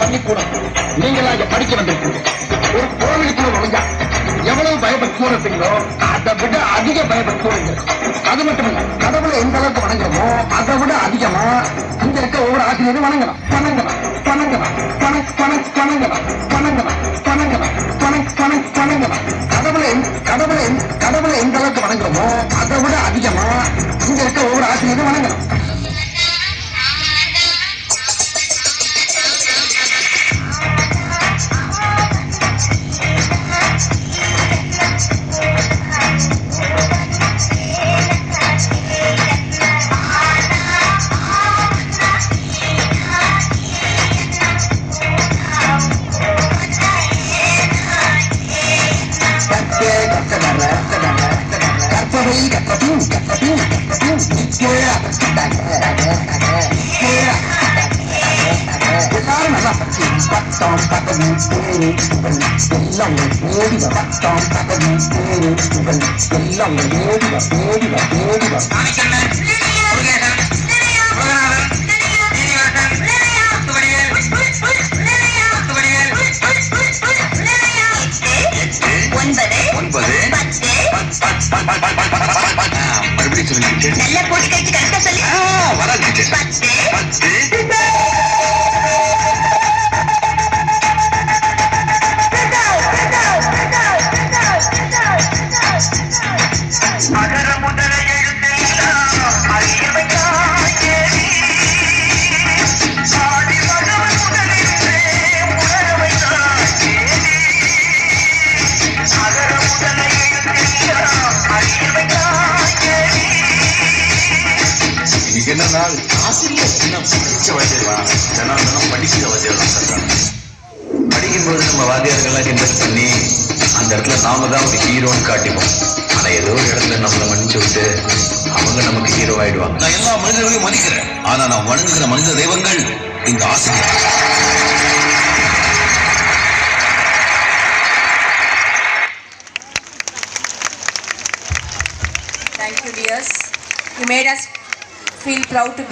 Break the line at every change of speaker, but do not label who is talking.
பள்ளிக்கூடம் நீங்களா இங்க படிக்க வந்திருக்கீங்க. ஒரு கோவிலுக்குள்ள நுழைஞ்சா எவ்வளவு பயப்பட இருப்பீங்களோ அதை விட அதிக பயப்படுத்துவீங்க. அது மட்டும் இல்ல, கடவுளை எந்த அளவுக்கு வணங்குறோமோ அதை விட அதிகமா இங்க இருக்க ஒவ்வொரு ஆசிரியரும் வணங்கணும் வணங்கணும் வணங்கணும் வணங்கணும் வணங்கணும் வணங்கணும் வணங்கணும். கடவுளை எந்த அளவுக்கு வணங்குறோமோ அதை விட அதிகமா இங்க இருக்க ஒவ்வொரு ஆசிரியரும் வணங்கணும்.
நல்ல போட்டு கழிச்சு கரெக்டா சொல்லி
என்ன நாள் ஆசிரியர் படிச்ச வாத்தியர் தினம் படிக்கிற வாத்தியர் தான் சொல்றாங்க. படிக்கும்போது நம்ம வாத்தியார்கள்லாம் கிண்டல் பண்ணி அந்த இடத்துல நாம தான் ஒரு ஹீரோன்னு காட்டிப்போம். ஆனா ஏதோ ஒரு இடத்துல நம்மளை மன்னிச்சு விட்டு அவங்க நமக்கு ஹீரோ ஆயிடுவாங்க. நான் எல்லா மனிதர்களையும் மதிக்கிறேன். ஆனா நான் வணங்குகிற மனித தெய்வங்கள் இந்த ஆசிரியர்.
Thank you, dears. You made us feel proud to be